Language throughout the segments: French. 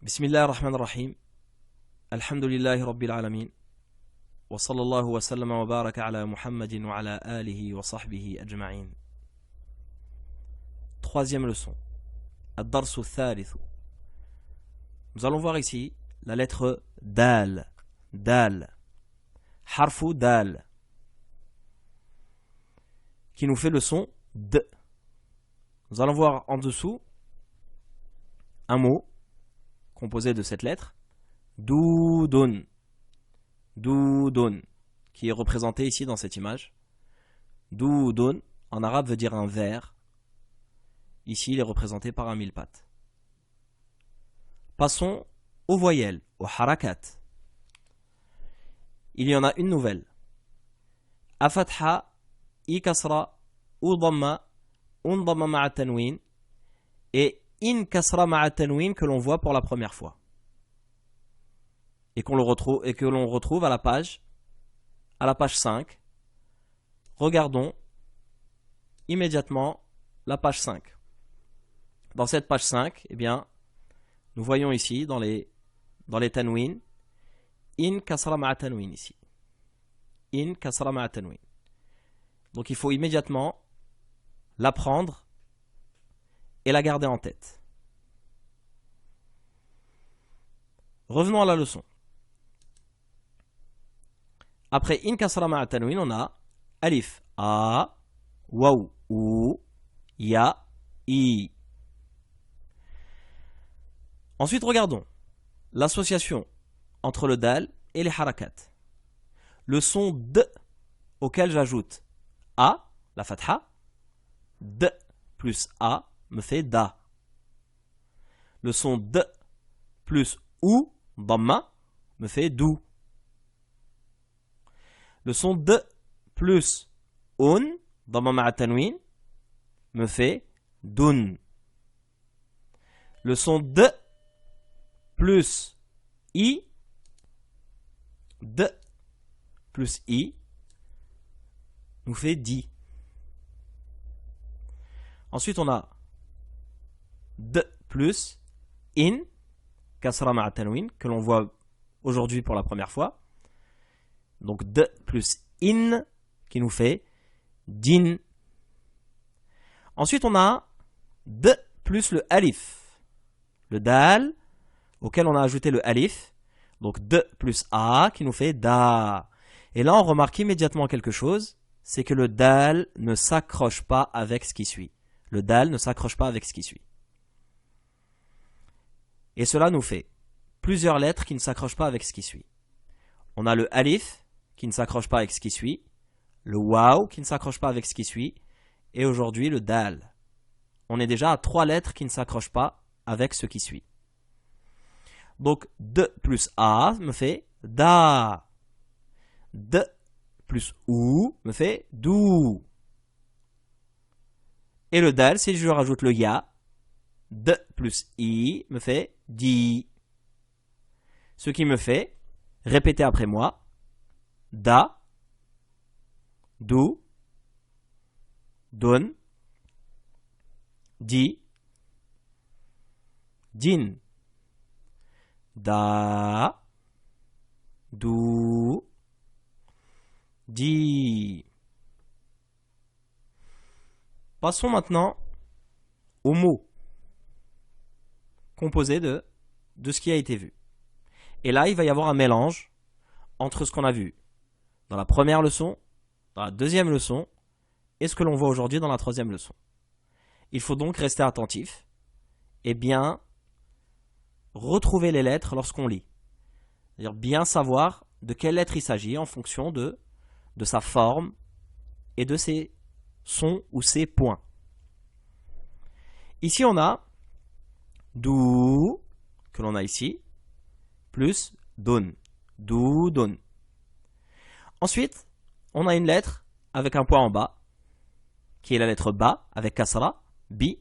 بسم الله الرحمن الرحيم الحمد لله رب العالمين وصلى الله وسلم وبارك على محمد وعلى آله وصحبه أجمعين. Troisième leçon. الدرس الثالث. Nous allons voir ici la lettre dal. Dal. Harfu dal. Qui nous fait le son d. Nous allons voir en dessous un mot composé de cette lettre, doudun, doudun, qui est représenté ici dans cette image. Doudun, en arabe, veut dire un ver. Ici, il est représenté par un mille-pattes. Passons aux voyelles, aux harakat. Il y en a une nouvelle. Afatha, i kasra, ou dhamma, un dhamma ma'a tanwin, et in kasra ma'a tanwin que l'on voit pour la première fois. Et que l'on retrouve à la page 5. Regardons immédiatement la page 5. Dans cette page 5, eh bien, nous voyons ici dans les tanwin, in kasra ma'a tanwin ici. In kasra ma'a tanwin. Donc il faut immédiatement l'apprendre et la garder en tête. Revenons à la leçon. Après in kasra ma'a tanwin, on a alif, a, waw, ou, ya, i. Ensuite, regardons l'association entre le dal et les harakat. Le son d auquel j'ajoute a, la fatha, d plus a me fait da. Le son d plus ou, dhamma, me fait dou. Le son d plus un, dhamma ma'a tanwin, me fait dun. Le son d plus i, d plus i, nous fait di. Ensuite, on a d plus in, kasra ma'a tanwin, que l'on voit aujourd'hui pour la première fois. Donc d plus in, qui nous fait din. Ensuite, on a d plus le alif, le dal, auquel on a ajouté le alif. Donc d plus a, qui nous fait da. Et là, on remarque immédiatement quelque chose, c'est que le dal ne s'accroche pas avec ce qui suit. Le dal ne s'accroche pas avec ce qui suit. Et cela nous fait plusieurs lettres qui ne s'accrochent pas avec ce qui suit. On a le alif qui ne s'accroche pas avec ce qui suit, le waw qui ne s'accroche pas avec ce qui suit, et aujourd'hui le dal. On est déjà à 3 lettres qui ne s'accrochent pas avec ce qui suit. Donc d plus a me fait da. D plus ou me fait dou. Et le dal, si je rajoute le ya, d plus i me fait di. Ce qui me fait répéter après moi da, dou, dun, di, din. Da, dou, di. Passons maintenant aux mots composés de ce qui a été vu. Et là, il va y avoir un mélange entre ce qu'on a vu dans la première leçon, dans la deuxième leçon, et ce que l'on voit aujourd'hui dans la troisième leçon. Il faut donc rester attentif et bien retrouver les lettres lorsqu'on lit. C'est-à-dire bien savoir de quelle lettre il s'agit en fonction de sa forme et de ses sons ou ses points. Ici, on a dou, que l'on a ici, plus dun. Dou, dun. Ensuite, on a une lettre avec un point en bas, qui est la lettre ba, avec kasra, bi.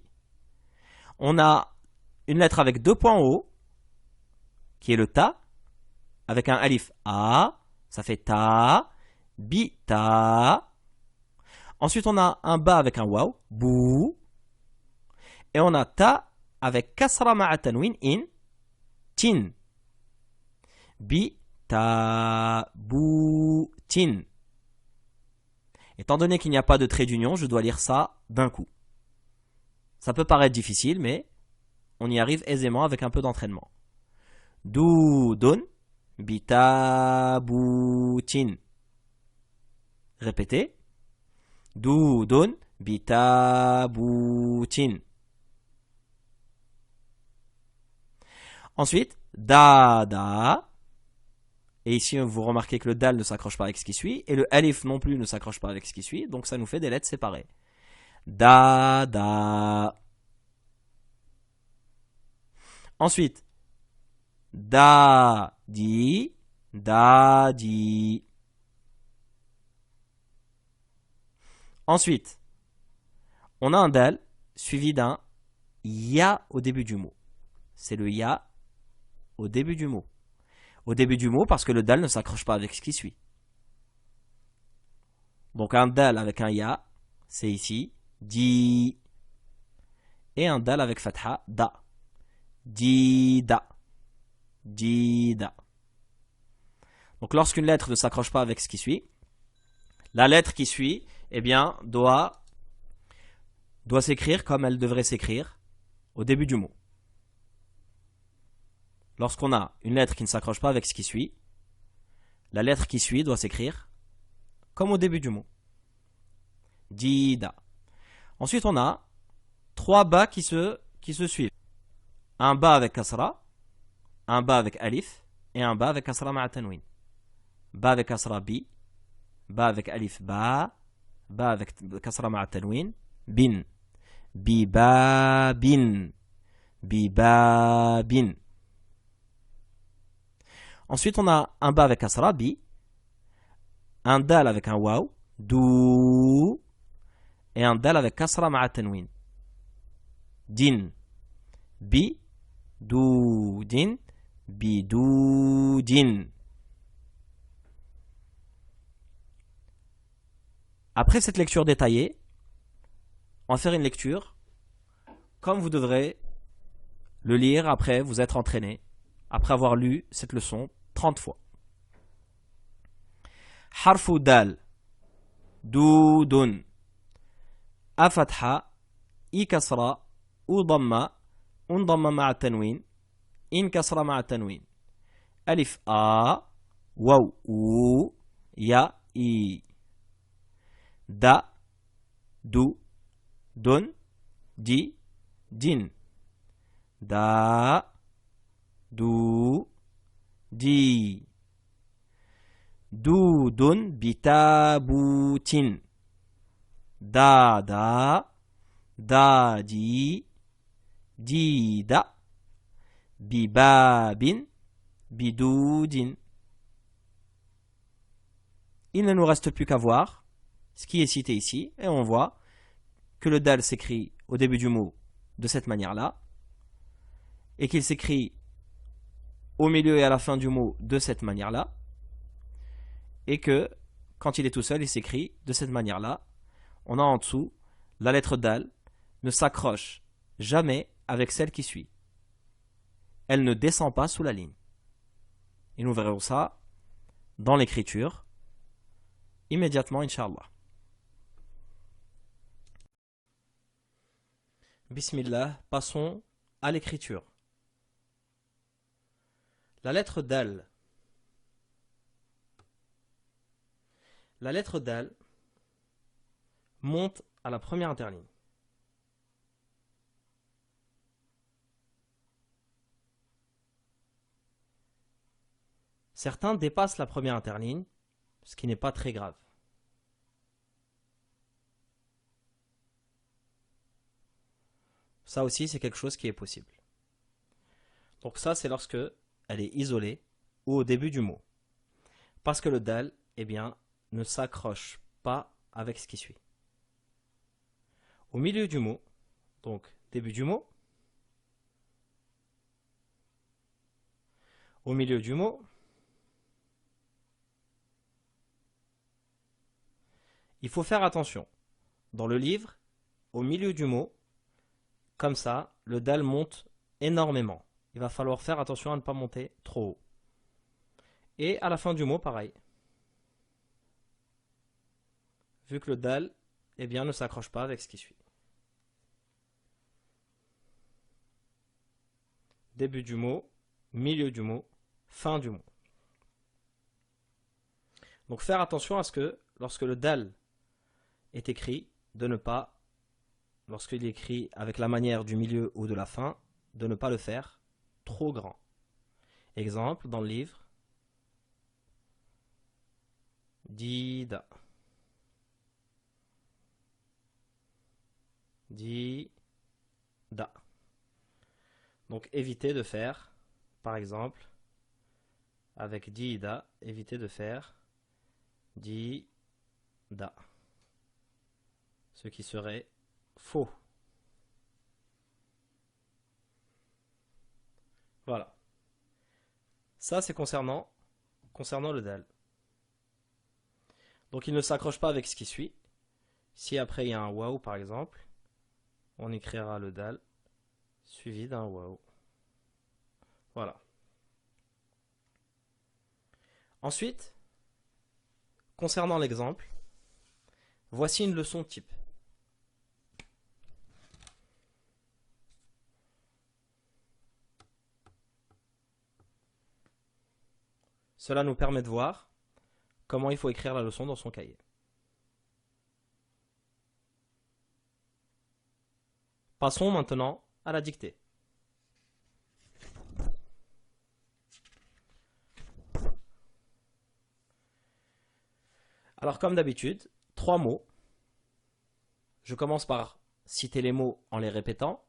On a une lettre avec 2 points en haut, qui est le ta, avec un alif a, ça fait ta, bi, ta. Ensuite, on a un ba avec un waw, bou. Et on a ta avec kasra ma'a tanwin in, tin. Bi-ta-bou-tin. Étant donné qu'il n'y a pas de trait d'union, je dois lire ça d'un coup. Ça peut paraître difficile, mais on y arrive aisément avec un peu d'entraînement. Doudun bitaboutin. Répétez. Doudun bitaboutin. Ensuite, da. Et ici, vous remarquez que le dal ne s'accroche pas avec ce qui suit. Et le alif non plus ne s'accroche pas avec ce qui suit. Donc ça nous fait des lettres séparées. Da. Ensuite, di. Ensuite, on a un dal suivi d'un ya au début du mot. C'est le ya au début du mot. Au début du mot parce que le dal ne s'accroche pas avec ce qui suit. Donc un dal avec un ya, c'est ici, di. Et un dal avec fatha, da. Dida. Donc lorsqu'une lettre ne s'accroche pas avec ce qui suit, la lettre qui suit, eh bien, doit s'écrire comme elle devrait s'écrire au début du mot. Lorsqu'on a une lettre qui ne s'accroche pas avec ce qui suit, la lettre qui suit doit s'écrire comme au début du mot. Dida. Ensuite, on a 3 bas qui se suivent. Un ba avec kasra, un ba avec alif et un ba avec kasra ma'a tanwin. Ba avec kasra bi, ba avec alif ba avec kasra ma'a tanwin, bin. Bibabin. Ensuite, on a un ba avec kasra bi, un dal avec un waw, dou, et un dal avec kasra ma'a tanwin. Din. Bidoudin. Après cette lecture détaillée, on va faire une lecture comme vous devrez le lire après vous être entraîné, après avoir lu cette leçon 30 fois. Harfu dal, doudun, afatha, ikasra, udamma, undamma ma'a tanwin, inkasra ma'a tanwin. Alif a, waw ou, ya i. Da, du, dun, di, din. Da, du, di. Doudun bitaboutin. Da, di, dida. Bibabin, bidoudin. Il ne nous reste plus qu'à voir ce qui est cité ici, et on voit que le dal s'écrit au début du mot de cette manière-là, et qu'il s'écrit au milieu et à la fin du mot de cette manière-là, et que quand il est tout seul, il s'écrit de cette manière-là. On a en dessous la lettre dal ne s'accroche jamais avec celle qui suit. Elle ne descend pas sous la ligne. Et nous verrons ça dans l'écriture immédiatement, Inch'Allah. Bismillah, passons à l'écriture. La lettre dal. La lettre dal monte à la première interligne. Certains dépassent la première interligne, ce qui n'est pas très grave. Ça aussi, c'est quelque chose qui est possible. Donc ça, c'est lorsque elle est isolée ou au début du mot. Parce que le dal, eh bien, ne s'accroche pas avec ce qui suit. Au milieu du mot, donc début du mot, au milieu du mot, il faut faire attention. Dans le livre, au milieu du mot, comme ça, le dal monte énormément. il va falloir faire attention à ne pas monter trop haut. Et à la fin du mot, pareil. Vu que le dal, eh bien, ne s'accroche pas avec ce qui suit. Début du mot, milieu du mot, fin du mot. Donc faire attention à ce que, lorsque le dal est écrit, de ne pas, lorsqu'il est écrit avec la manière du milieu ou de la fin, de ne pas le faire trop grand. Exemple, dans le livre, Dida. Dida. Donc évitez de faire, par exemple, avec Dida, évitez de faire Dida. Ce qui serait faux. Voilà. Ça, c'est concernant le dal. Donc il ne s'accroche pas avec ce qui suit. Si après il y a un waouh par exemple, on écrira le dal suivi d'un waouh. Voilà. Ensuite, concernant l'exemple, voici une leçon type. Cela nous permet de voir comment il faut écrire la leçon dans son cahier. Passons maintenant à la dictée. Alors comme d'habitude, 3 mots. Je commence par citer les mots en les répétant.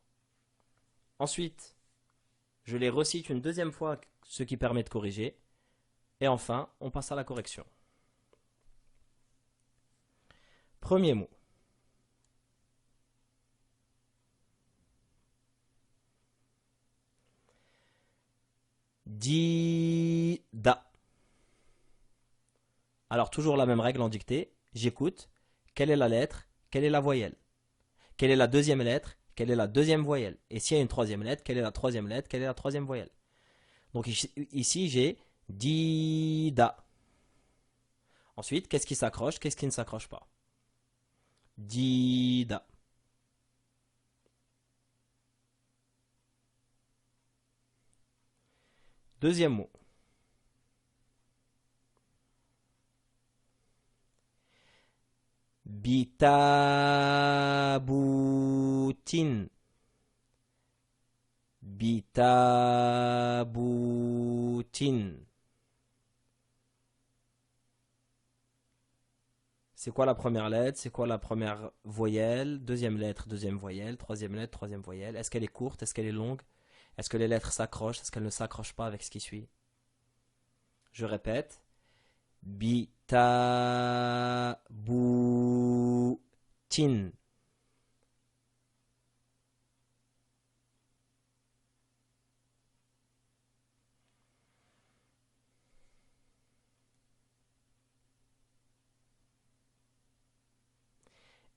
Ensuite, je les recite une deuxième fois, ce qui permet de corriger. Et enfin, on passe à la correction. Premier mot. Dida. Alors toujours la même règle en dictée. J'écoute. Quelle est la lettre? Quelle est la voyelle? Quelle est la deuxième lettre? Quelle est la deuxième voyelle? Et s'il y a une troisième lettre, quelle est la troisième lettre? Quelle est la troisième voyelle? Donc ici j'ai Dida. Ensuite, qu'est-ce qui s'accroche? Qu'est-ce qui ne s'accroche pas? Dida. Deuxième mot. Bitaboutin. Bitaboutin. C'est quoi la première lettre? C'est quoi la première voyelle? Deuxième lettre, deuxième voyelle. Troisième lettre, troisième voyelle. Est-ce qu'elle est courte? Est-ce qu'elle est longue? Est-ce que les lettres s'accrochent? Est-ce qu'elles ne s'accrochent pas avec ce qui suit? Je répète. Bitaboutin.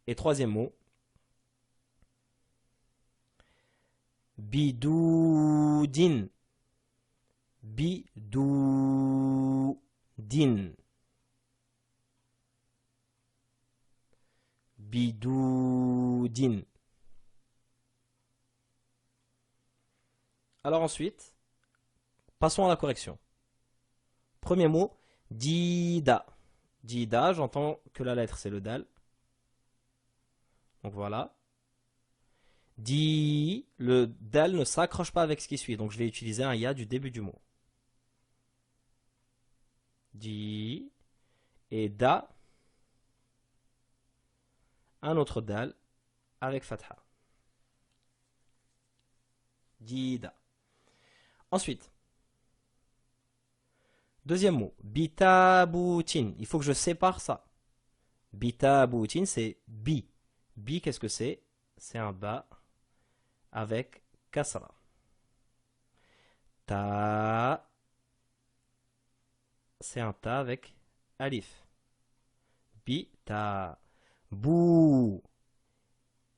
Et troisième mot. Bidoudin. Bidoudin. Bidoudin. Alors ensuite, passons à la correction. Premier mot, Dida. Dida, j'entends que la lettre c'est le dal. Donc voilà. Di, le dal ne s'accroche pas avec ce qui suit. Donc je vais utiliser un ya du début du mot. Di. Et da. Un autre dal avec fatha. Dida. Ensuite. Deuxième mot. Bitaboutin. Il faut que je sépare ça. Bitaboutin, c'est bi. Bi, qu'est-ce que c'est? C'est un ba avec kasra. Ta, c'est un ta avec alif. Bi, ta, bou.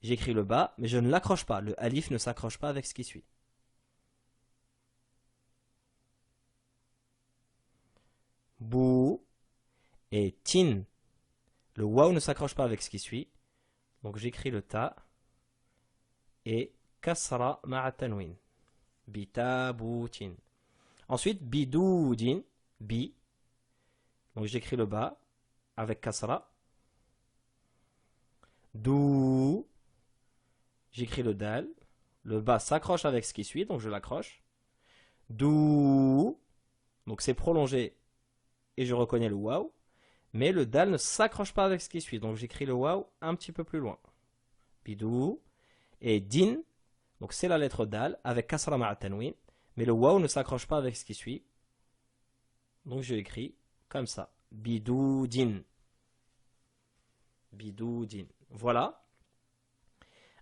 J'écris le ba, mais je ne l'accroche pas. Le alif ne s'accroche pas avec ce qui suit. Et tin, le waw ne s'accroche pas avec ce qui suit. Donc j'écris le ta. Et kasra ma'a tanwin. Bitabutin. Ensuite, bidoudin, bi. Donc j'écris le ba avec kasra. Dou. J'écris le dal. Le ba s'accroche avec ce qui suit, donc je l'accroche. Dou. Donc c'est prolongé et je reconnais le waw. Mais le dal ne s'accroche pas avec ce qui suit, donc j'écris le waw un petit peu plus loin. Bidou. Et din. Donc c'est la lettre dal avec kasra ma'a tanwin. Mais le waw ne s'accroche pas avec ce qui suit. Donc je l'écris comme ça. Bidoudin. Bidoudin. Voilà.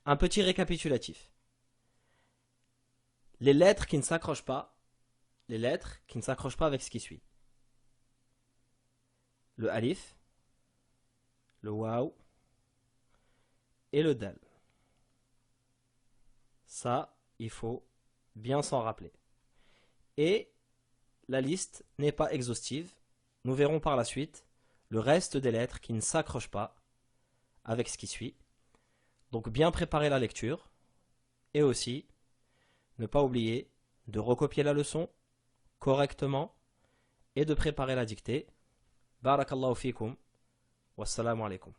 Un petit récapitulatif. Les lettres qui ne s'accrochent pas. Les lettres qui ne s'accrochent pas avec ce qui suit. Le alif. Le waw. Et le dal. Ça, il faut bien s'en rappeler. Et la liste n'est pas exhaustive. Nous verrons par la suite le reste des lettres qui ne s'accrochent pas avec ce qui suit. Donc bien préparer la lecture. Et aussi, ne pas oublier de recopier la leçon correctement et de préparer la dictée. Barakallahu fikum. Wassalamu alaikum.